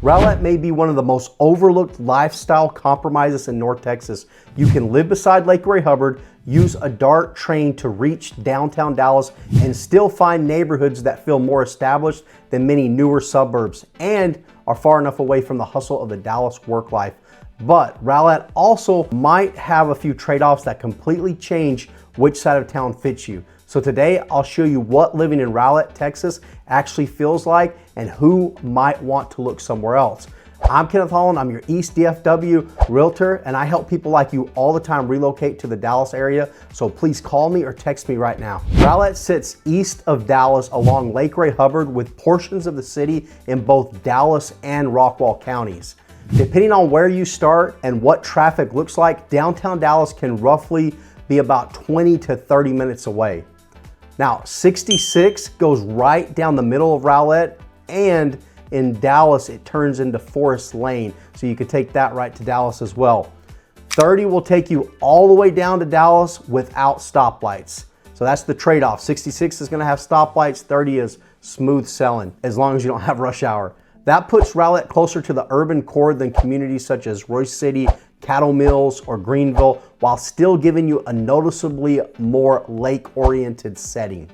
Rowlett may be one of the most overlooked lifestyle compromises in North Texas. You can live beside Lake Ray Hubbard, use a DART train to reach downtown Dallas, and still find neighborhoods that feel more established than many newer suburbs and are far enough away from the hustle of the Dallas work life. But Rowlett also might have a few trade-offs that completely change which side of town fits you. So today I'll show you what living in Rowlett, Texas actually feels like and who might want to look somewhere else. I'm Kenneth Holland, I'm your East DFW realtor, and I help people like you all the time relocate to the Dallas area, so please call me or text me right now. Rowlett sits east of Dallas along Lake Ray Hubbard with portions of the city in both Dallas and Rockwall counties. Depending on where you start and what traffic looks like, downtown Dallas can roughly be about 20 to 30 minutes away. Now, 66 goes right down the middle of Rowlett, and in Dallas, it turns into Forest Lane, so you could take that right to Dallas as well. 30 will take you all the way down to Dallas without stoplights. So that's the trade-off. 66 is gonna have stoplights, 30 is smooth sailing, as long as you don't have rush hour. That puts Rowlett closer to the urban core than communities such as Royce City, Cattle Mills, or Greenville, while still giving you a noticeably more lake-oriented setting.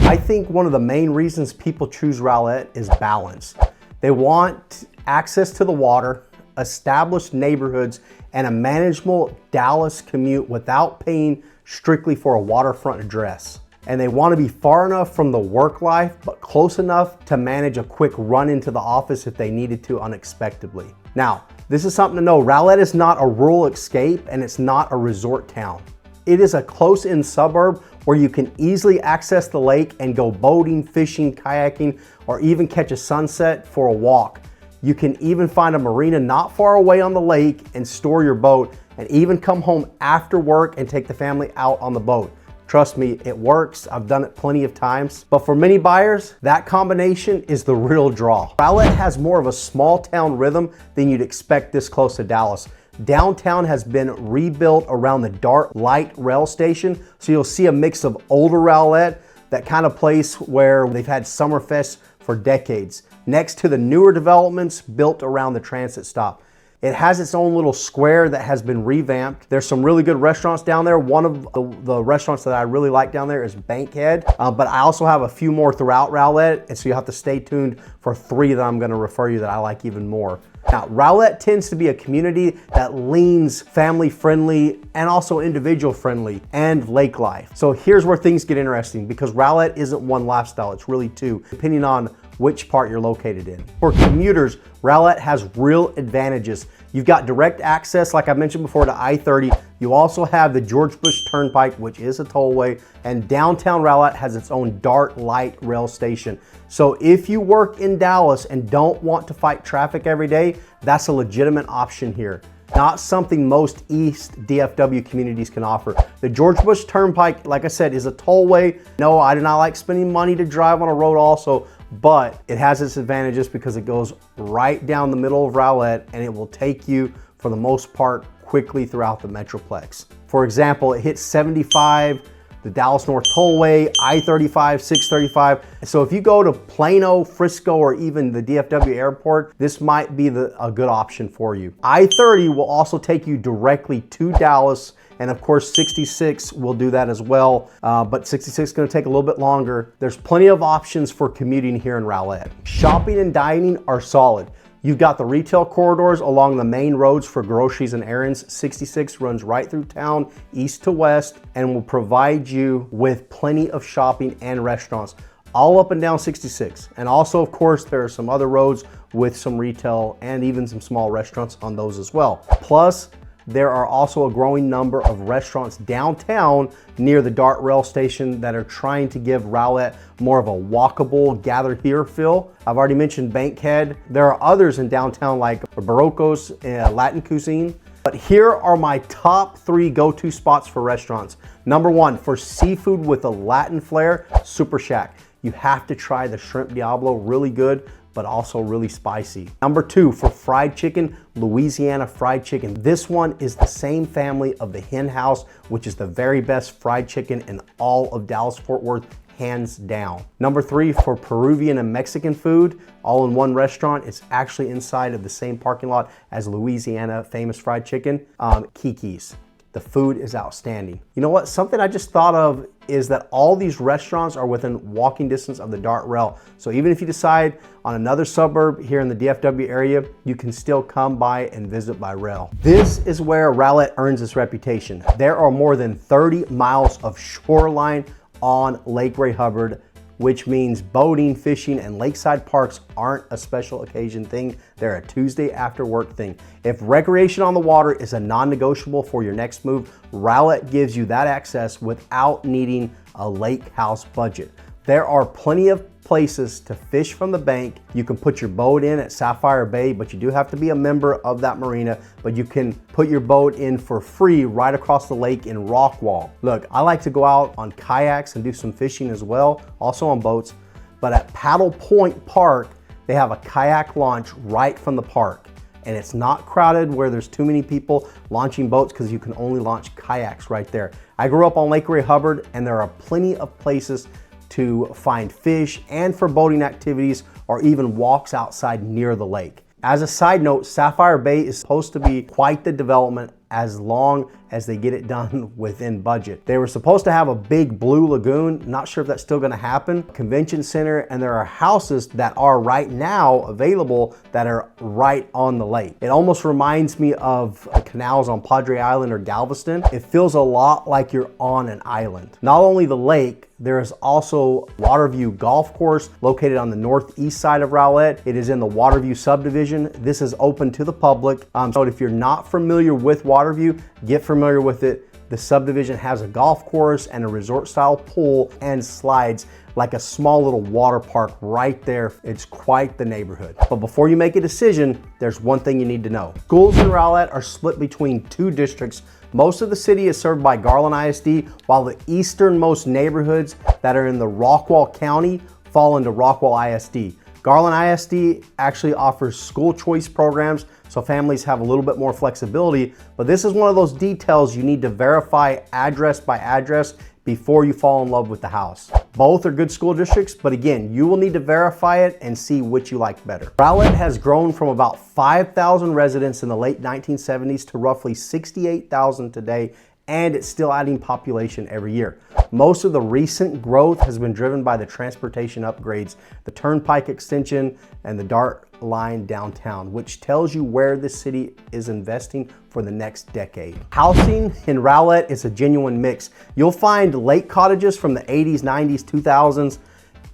I think one of the main reasons people choose Rowlett is balance. They want access to the water, established neighborhoods, and a manageable Dallas commute without paying strictly for a waterfront address. And they want to be far enough from the work life, but close enough to manage a quick run into the office if they needed to unexpectedly. Now, this is something to know. Rowlett is not a rural escape, and it's not a resort town. It is a close-in suburb where you can easily access the lake and go boating, fishing, kayaking, or even catch a sunset for a walk. You can even find a marina not far away on the lake and store your boat, and even come home after work and take the family out on the boat. Trust me, it works. I've done it plenty of times. But for many buyers, that combination is the real draw. Rowlett has more of a small town rhythm than you'd expect this close to Dallas. Downtown has been rebuilt around the DART light rail station, so you'll see a mix of older Rowlett, that kind of place where they've had Summerfest for decades, next to the newer developments built around the transit stop. It has its own little square that has been revamped. There's some really good restaurants down there. One of the restaurants that I really like down there is Bankhead, but I also have a few more throughout Rowlett, and so you have to stay tuned for 3 that I'm gonna refer you that I like even more. Now, Rowlett tends to be a community that leans family friendly and also individual friendly and lake life. So here's where things get interesting, because Rowlett isn't one lifestyle, it's really two, depending on which part you're located in. For commuters, Rowlett has real advantages. You've got direct access, like I mentioned before, to I-30. You also have the George Bush Turnpike, which is a tollway, and downtown Rowlett has its own DART light rail station. So if you work in Dallas and don't want to fight traffic every day, that's a legitimate option here. Not something most East DFW communities can offer. The George Bush Turnpike, like I said, is a tollway. No, I do not like spending money to drive on a road also, but it has its advantages because it goes right down the middle of Rowlett, and it will take you, for the most part, quickly throughout the Metroplex. For example, it hits 75, the Dallas North Tollway, I-35, 635. So if you go to Plano, Frisco, or even the DFW airport, this might be a good option for you. I-30 will also take you directly to Dallas, and of course 66 will do that as well, but 66 is gonna take a little bit longer. There's plenty of options for commuting here in Rowlett. Shopping and dining are solid. You've got the retail corridors along the main roads for groceries and errands. 66 runs right through town, east to west, and will provide you with plenty of shopping and restaurants, all up and down 66. And also, of course, there are some other roads with some retail and even some small restaurants on those as well. Plus, there are also a growing number of restaurants downtown near the DART rail station that are trying to give Rowlett more of a walkable, gather here feel. I've already mentioned Bankhead. There are others in downtown like Barroco's Latin Cuisine. But here are my top 3 go-to spots for restaurants. Number 1, for seafood with a Latin flair, Super Shack. You have to try the shrimp Diablo, really good, but also really spicy. Number 2, for fried chicken, Louisiana fried chicken. This one is the same family of the Hen House, which is the very best fried chicken in all of Dallas-Fort Worth, hands down. Number 3, for Peruvian and Mexican food, all in one restaurant. It's actually inside of the same parking lot as Louisiana famous fried chicken, Kiki's. The food is outstanding. You know what? Something I just thought of is that all these restaurants are within walking distance of the Dart Rail. So even if you decide on another suburb here in the DFW area, you can still come by and visit by rail. This is where Rowlett earns its reputation. There are more than 30 miles of shoreline on Lake Ray Hubbard, which means boating, fishing, and lakeside parks aren't a special occasion thing. They're a Tuesday after work thing. If recreation on the water is a non-negotiable for your next move, Rowlett gives you that access without needing a lake house budget. There are plenty of places to fish from the bank. You can put your boat in at Sapphire Bay, but you do have to be a member of that marina, but you can put your boat in for free right across the lake in Rockwall. Look, I like to go out on kayaks and do some fishing as well, also on boats, but at Paddle Point Park, they have a kayak launch right from the park. And it's not crowded where there's too many people launching boats because you can only launch kayaks right there. I grew up on Lake Ray Hubbard, and there are plenty of places to find fish and for boating activities or even walks outside near the lake. As a side note, Sapphire Bay is supposed to be quite the development as long as they get it done within budget. They were supposed to have a big blue lagoon. Not sure if that's still gonna happen. Convention center, and there are houses that are right now available that are right on the lake. It almost reminds me of the canals on Padre Island or Galveston. It feels a lot like you're on an island. Not only the lake, there is also Waterview Golf Course located on the northeast side of Rowlett. It is in the Waterview subdivision. This is open to the public. So if you're not familiar with Waterview, get familiar with it. The subdivision has a golf course and a resort style pool and slides, like a small little water park right there. It's quite the neighborhood. But before you make a decision, there's one thing you need to know. Schools in Rowlett are split between 2 districts. Most of the city is served by Garland ISD, while the easternmost neighborhoods that are in the Rockwall County fall into Rockwall ISD. Garland ISD actually offers school choice programs, so families have a little bit more flexibility, but this is one of those details you need to verify address by address before you fall in love with the house. Both are good school districts, but again, you will need to verify it and see which you like better. Rowlett has grown from about 5,000 residents in the late 1970s to roughly 68,000 today, and it's still adding population every year. Most of the recent growth has been driven by the transportation upgrades, the Turnpike extension, and the Dart line downtown, which tells you where the city is investing for the next decade. Housing in Rowlett is a genuine mix. You'll find lake cottages from the 80s, 90s, 2000s,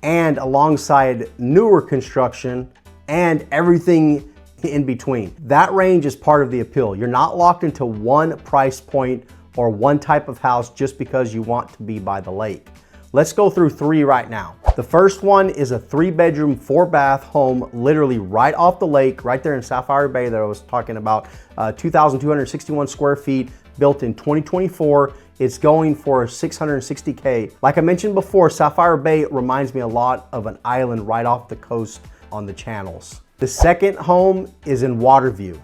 and alongside newer construction and everything in between. That range is part of the appeal. You're not locked into one price point or one type of house just because you want to be by the lake. Let's go through 3 right now. The first one is a 3-bedroom, 4-bath home, literally right off the lake, right there in Sapphire Bay that I was talking about. 2,261 square feet, built in 2024. It's going for $660K. Like I mentioned before, Sapphire Bay reminds me a lot of an island right off the coast on the channels. The second home is in Waterview.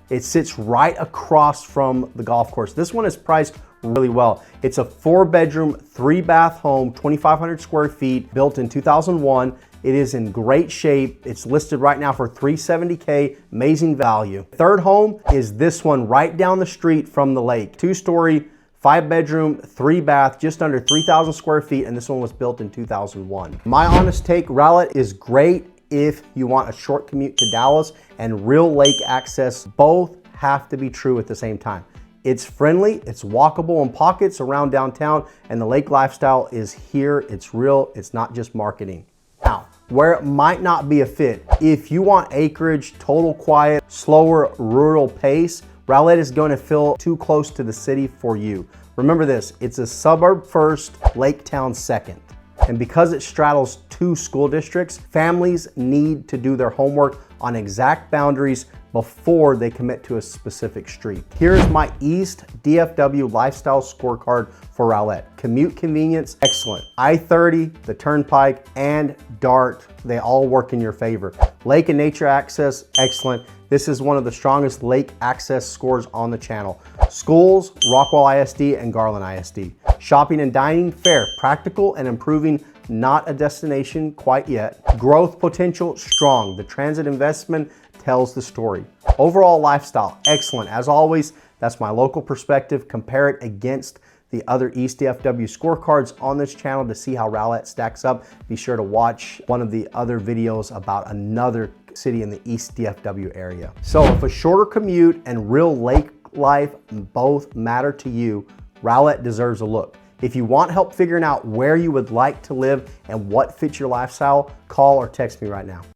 It sits right across from the golf course. This one is priced really well. It's a 4-bedroom, 3-bath home, 2,500 square feet, built in 2001. It is in great shape. It's listed right now for $370K, amazing value. Third home is this one right down the street from the lake. 2-story, 5-bedroom, 3-bath, just under 3,000 square feet, and this one was built in 2001. My honest take, Rowlett is great if you want a short commute to Dallas and real lake access. Both have to be true at the same time. It's friendly, it's walkable in pockets around downtown, and the lake lifestyle is here, it's real, it's not just marketing. Now, where it might not be a fit, if you want acreage, total quiet, slower rural pace, Rowlett is going to feel too close to the city for you. Remember this, it's a suburb first, lake town second. And because it straddles 2 school districts, families need to do their homework on exact boundaries before they commit to a specific street. Here's my East DFW lifestyle scorecard for Rowlett. Commute convenience, excellent. I-30, the Turnpike, and Dart, they all work in your favor. Lake and nature access, excellent. This is one of the strongest lake access scores on the channel. Schools, Rockwall ISD and Garland ISD. Shopping and dining, fair, practical, and improving not a destination quite yet. Growth potential, strong. The transit investment tells the story. Overall lifestyle, excellent. As always, that's my local perspective. Compare it against the other East DFW scorecards on this channel to see how Rowlett stacks up. Be sure to watch one of the other videos about another city in the East DFW area. So if a shorter commute and real lake life both matter to you, Rowlett deserves a look. If you want help figuring out where you would like to live and what fits your lifestyle, call or text me right now.